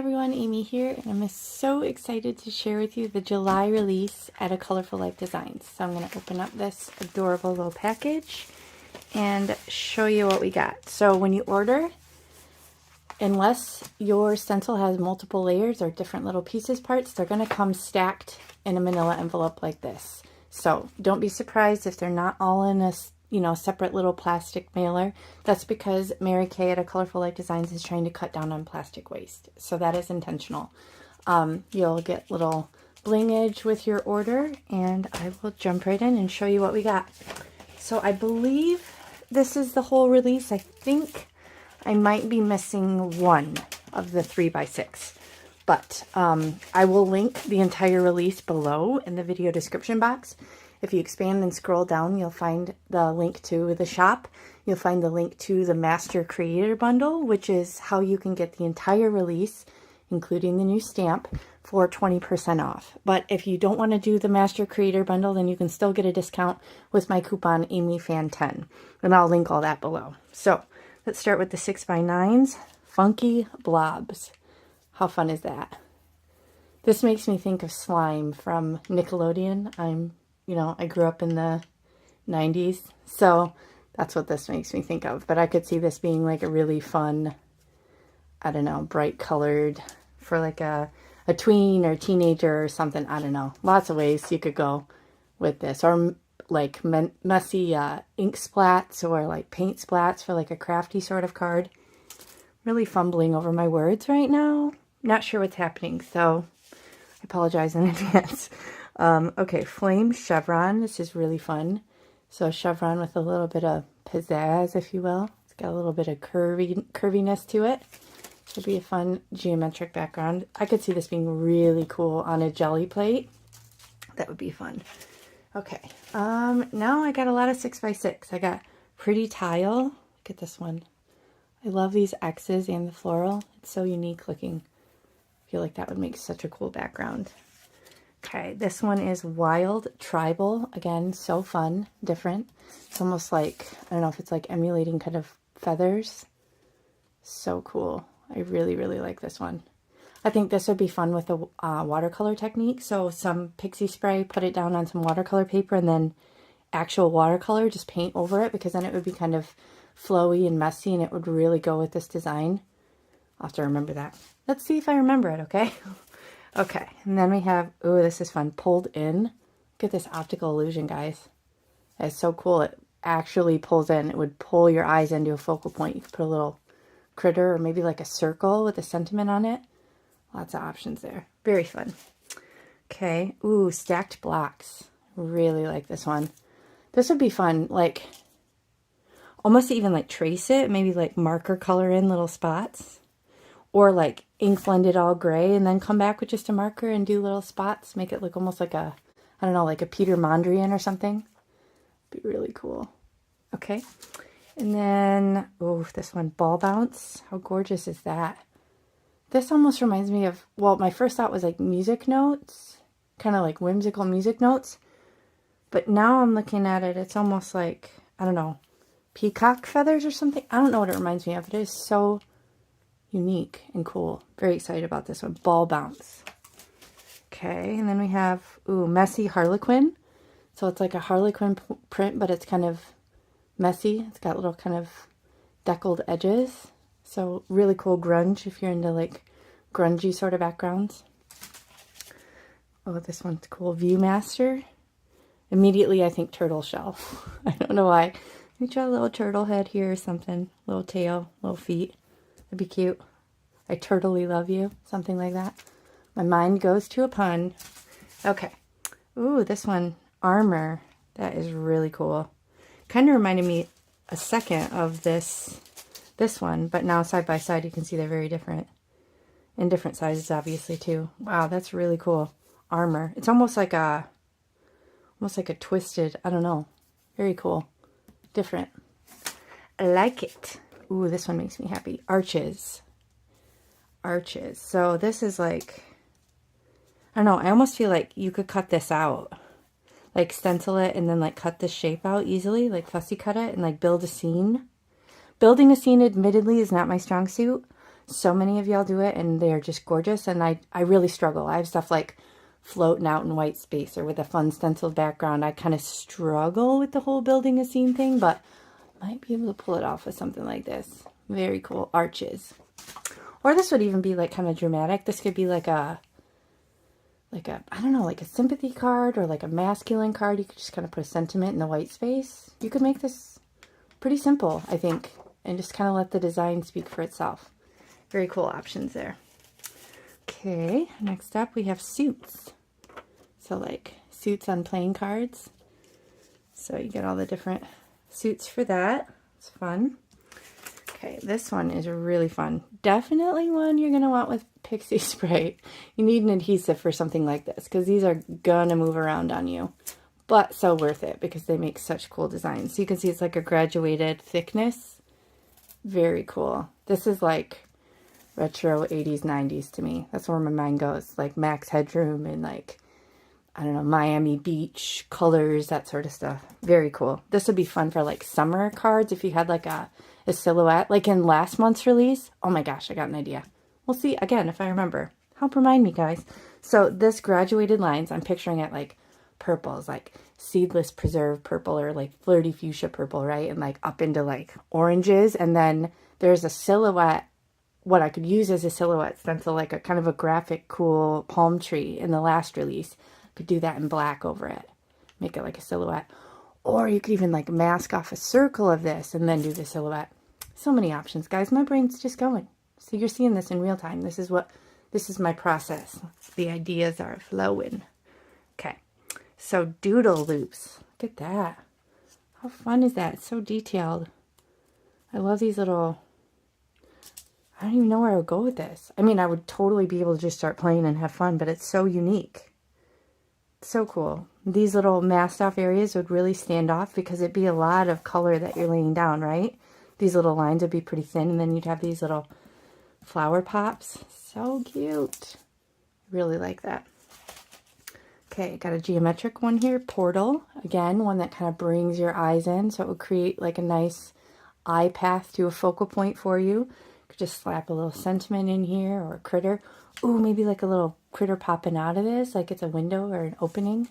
Everyone, Amy here, and I'm so excited to share with you the July release at A Colorful Life Designs. So I'm going to open up this adorable little package and show you what we got. So when you order, unless your stencil has multiple layers or different little pieces parts, they're going to come stacked in a manila envelope like this. So don't be surprised if they're not all in a separate little plastic mailer. That's because Mary Kay at A Colorful Life Designs is trying to cut down on plastic waste. So that is intentional. You'll get little blingage with your order, and I will jump right in and show you what we got. So I believe this is the whole release. I think I might be missing one of the 3x6. But I will link the entire release below in the video description box. If you expand and scroll down, you'll find the link to the shop. You'll find the link to the Master Creator Bundle, which is how you can get the entire release, including the new stamp, for 20% off. But if you don't want to do the Master Creator Bundle, then you can still get a discount with my coupon AmyFan10. And I'll link all that below. So let's start with the 6x9s, Funky Blobs. How fun is that? This makes me think of slime from Nickelodeon. I grew up in the 90s, so that's what this makes me think of. But I could see this being like a really fun, I don't know, bright colored for like a tween or teenager or something. I don't know. Lots of ways you could go with this. Or like messy ink splats or like paint splats for like a crafty sort of card. Really fumbling over my words right now. Not sure what's happening, so I apologize in advance. Okay, Flame Chevron. This is really fun. So a chevron with a little bit of pizzazz, if you will. It's got a little bit of curviness to it. Should be a fun geometric background. I could see this being really cool on a jelly plate. That would be fun. Okay, now I got a lot of 6x6. I got Pretty Tile. Look at this one. I love these X's and the floral. It's so unique looking. I feel like that would make such a cool background. Okay, this one is Wild Tribal. Again, so fun, different. It's almost like, I don't know if it's like emulating kind of feathers. So cool. I really, really like this one. I think this would be fun with a watercolor technique. So some pixie spray, put it down on some watercolor paper, and then actual watercolor, just paint over it, because then it would be kind of flowy and messy, and it would really go with this design. I'll have to remember that. Let's see if I remember it, okay? Okay, and then we have, oh, this is fun, Pulled In. Look at this optical illusion, guys. It's so cool. It actually pulls in. It would pull your eyes into a focal point. You could put a little critter or maybe like a circle with a sentiment on it. Lots of options there. Very fun. Okay, ooh, Stacked Blocks. Really like this one. This would be fun, like almost even like trace it, maybe like marker color in little spots. Or like ink blend it all gray and then come back with just a marker and do little spots. Make it look almost like a, I don't know, like a Peter Mondrian or something. Be really cool. Okay. And then, oh, this one, Ball Bounce. How gorgeous is that? This almost reminds me of, well, my first thought was like music notes. Kind of like whimsical music notes. But now I'm looking at it, it's almost like, I don't know, peacock feathers or something. I don't know what it reminds me of. It is so unique and cool. Very excited about this one. Ball Bounce. Okay, and then we have, ooh, Messy Harlequin. So it's like a Harlequin print, but it's kind of messy. It's got little kind of deckled edges. So really cool grunge if you're into like grungy sort of backgrounds. Oh, this one's cool. Viewmaster. Immediately I think turtle shell. I don't know why. Let me draw a little turtle head here or something. Little tail, little feet. That'd be cute. I turtly love you. Something like that. My mind goes to a pun. Okay. Ooh, this one. Armor. That is really cool. Kind of reminded me a second of this one. But now side by side you can see they're very different. In different sizes obviously too. Wow, that's really cool. Armor. It's almost like a twisted, I don't know. Very cool. Different. I like it. Ooh, this one makes me happy. Arches. Arches. So this is like, I don't know, I almost feel like you could cut this out. Like stencil it and then like cut this shape out easily, like fussy cut it and like build a scene. Building a scene admittedly is not my strong suit. So many of y'all do it, and they're just gorgeous, and I really struggle. I have stuff like floating out in white space or with a fun stenciled background. I kind of struggle with the whole building a scene thing, but might be able to pull it off with something like this. Very cool. Arches. Or this would even be like kind of dramatic. This could be like a, I don't know, like a sympathy card or like a masculine card. You could just kind of put a sentiment in the white space. You could make this pretty simple, I think, and just kind of let the design speak for itself. Very cool options there. Okay, next up we have suits. So like suits on playing cards. So you get all the different suits for that. It's fun. Okay, this one is really fun. Definitely one you're going to want with pixie spray. You need an adhesive for something like this because these are going to move around on you. But so worth it because they make such cool designs. So you can see it's like a graduated thickness. Very cool. This is like retro 80s, 90s to me. That's where my mind goes. Like Max Headroom and like, I don't know, Miami Beach colors, that sort of stuff. Very cool. This would be fun for like summer cards if you had like a silhouette. Like in last month's release. Oh my gosh, I got an idea. We'll see again if I remember. Help remind me, guys. So this graduated lines, I'm picturing it like purples, like seedless preserve purple or like flirty fuchsia purple, right? And like up into like oranges. And then there's a silhouette, what I could use as a silhouette stencil, like a kind of a graphic, cool palm tree in the last release. Could do that in black over it. Make it like a silhouette. Or you could even like mask off a circle of this and then do the silhouette. So many options, guys. My brain's just going. So you're seeing this in real time. This is my process. The ideas are flowing. Okay. So doodle loops. Look at that. How fun is that? It's so detailed. I love these little, I don't even know where I would go with this. I mean, I would totally be able to just start playing and have fun, but it's so unique. So cool. These little masked off areas would really stand off because it'd be a lot of color that you're laying down, right? These little lines would be pretty thin, and then you'd have these little flower pops. So cute. Really like that. Okay, got a geometric one here, portal. Again, one that kind of brings your eyes in, so it would create like a nice eye path to a focal point for you. You could just slap a little sentiment in here or a critter. Ooh, maybe like a little critter popping out of this, like it's a window or an opening.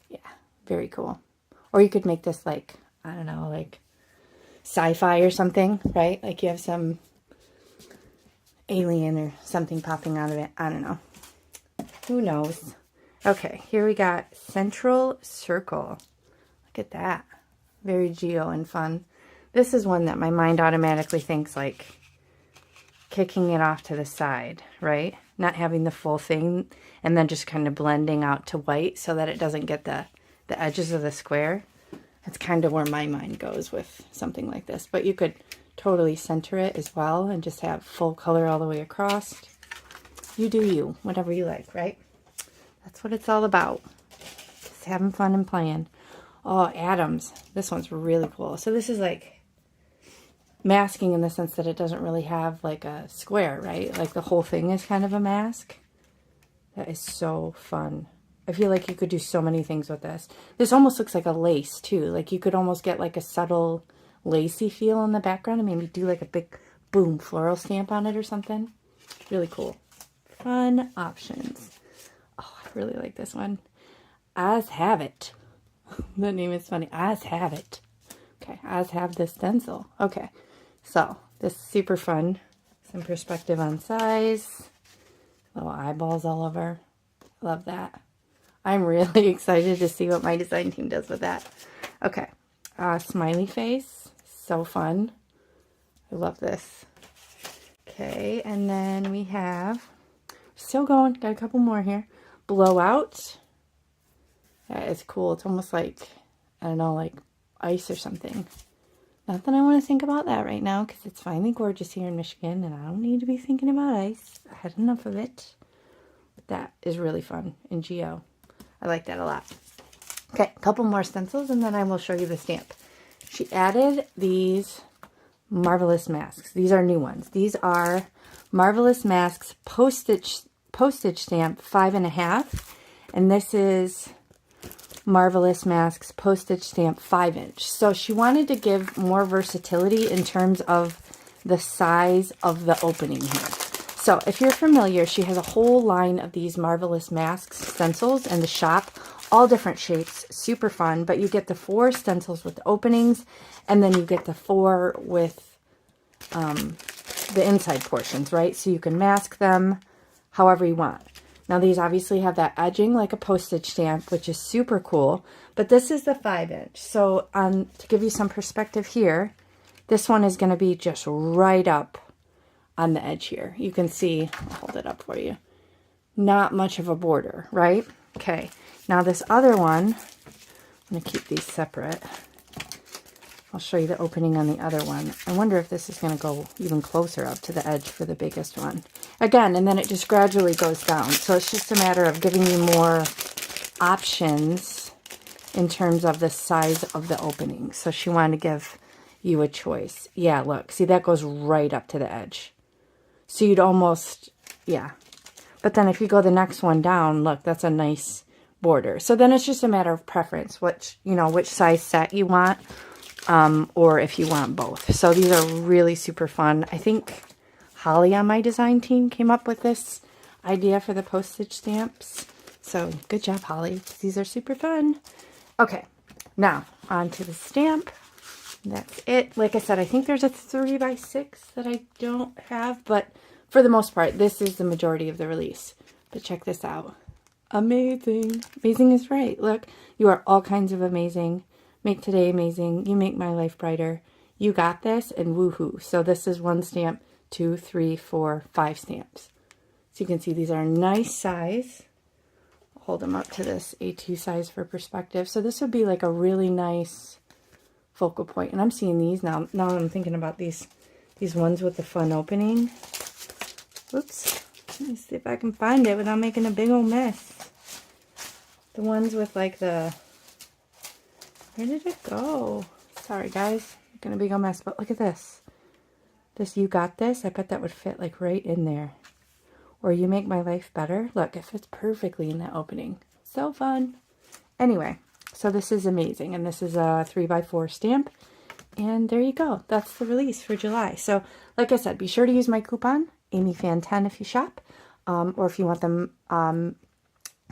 Yeah, very cool. Or you could make this like, I don't know, like sci-fi or something, right? Like you have some alien or something popping out of it. I don't know. Who knows? Okay, here we got central circle. Look at that. Very geo and fun. This is one that my mind automatically thinks like kicking it off to the side, right? Not having the full thing and then just kind of blending out to white so that it doesn't get the edges of the square. That's kind of where my mind goes with something like this. But you could totally center it as well and just have full color all the way across. You do you, whatever you like, right? That's what it's all about. Just having fun and playing. Oh, atoms. This one's really cool. So this is like masking in the sense that it doesn't really have like a square, right? Like the whole thing is kind of a mask. That is so fun. I feel like you could do so many things with this. This almost looks like a lace too. Like you could almost get like a subtle lacy feel in the background and maybe do like a big boom floral stamp on it or something. Really cool. Fun options. Oh, I really like this one. As have it. The name is funny. As have it. Okay, as have the stencil. Okay, so this is super fun. Some perspective on size. Little eyeballs all over. Love that. I'm really excited to see what my design team does with that. Okay, smiley face. So fun. I love this. Okay, and then we have, still going, got a couple more here. Blowout. That is cool. It's almost like, I don't know, like ice or something. Not that I want to think about that right now because it's finally gorgeous here in Michigan and I don't need to be thinking about ice. I had enough of it. But that is really fun in Geo. I like that a lot. Okay, a couple more stencils and then I will show you the stamp. She added these Marvelous Masks. These are new ones. These are Marvelous Masks postage stamp 5.5. And this is Marvelous Masks postage stamp 5-inch. So she wanted to give more versatility in terms of the size of the opening here. So if you're familiar, she has a whole line of these Marvelous Masks stencils in the shop, all different shapes, super fun, but you get the 4 stencils with the openings, and then you get the 4 with the inside portions, right? So you can mask them however you want. Now these obviously have that edging like a postage stamp, which is super cool, but this is the 5-inch. So to give you some perspective here, this one is going to be just right up on the edge here. You can see, I'll hold it up for you, not much of a border, right? Okay, now this other one, I'm going to keep these separate. I'll show you the opening on the other one. I wonder if this is going to go even closer up to the edge for the biggest one. Again, and then it just gradually goes down. So it's just a matter of giving you more options in terms of the size of the opening. So she wanted to give you a choice. Yeah, look, see that goes right up to the edge. So you'd almost, yeah. But then if you go the next one down, look, that's a nice border. So then it's just a matter of preference, which size set you want. Or if you want both. So these are really super fun. I think Holly on my design team came up with this idea for the postage stamps. So good job, Holly. These are super fun. Okay, now on to the stamp. That's it. Like I said, I think there's a 3x6 that I don't have, but for the most part, this is the majority of the release. But check this out. Amazing. Amazing is right. Look, you are all kinds of amazing. Make today amazing. You make my life brighter. You got this, and woohoo. So this is 1 stamp, 2, 3, 4, 5 stamps. So you can see these are a nice size. I'll hold them up to this A2 size for perspective. So this would be like a really nice focal point. And I'm seeing these now. Now I'm thinking about these ones with the fun opening. Oops. Let me see if I can find it without making a big old mess. The ones with like the... Where did it go? Sorry, guys. I'm going to be a mess, but look at this. This You Got This. I bet that would fit like right in there. Or You Make My Life Better. Look, it fits perfectly in that opening. So fun. Anyway, so this is amazing. And this is a 3x4 stamp. And there you go. That's the release for July. So, like I said, be sure to use my coupon, AmyFan10 if you shop. Or if you want them...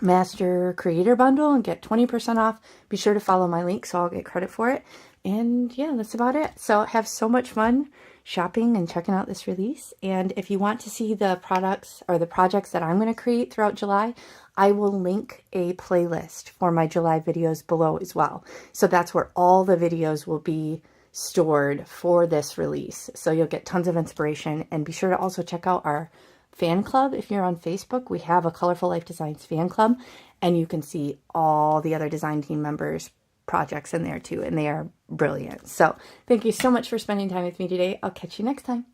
Master Creator Bundle and get 20% off. Be sure to follow my link so I'll get credit for it. And yeah, that's about it. So have so much fun shopping and checking out this release. And if you want to see the products or the projects that I'm going to create throughout July, I will link a playlist for my July videos below as well. So that's where all the videos will be stored for this release. So you'll get tons of inspiration, and be sure to also check out our fan club. If you're on Facebook, we have a Colorful Life Designs fan club, and you can see all the other design team members' projects in there too, and they are brilliant. So thank you so much for spending time with me today. I'll catch you next time.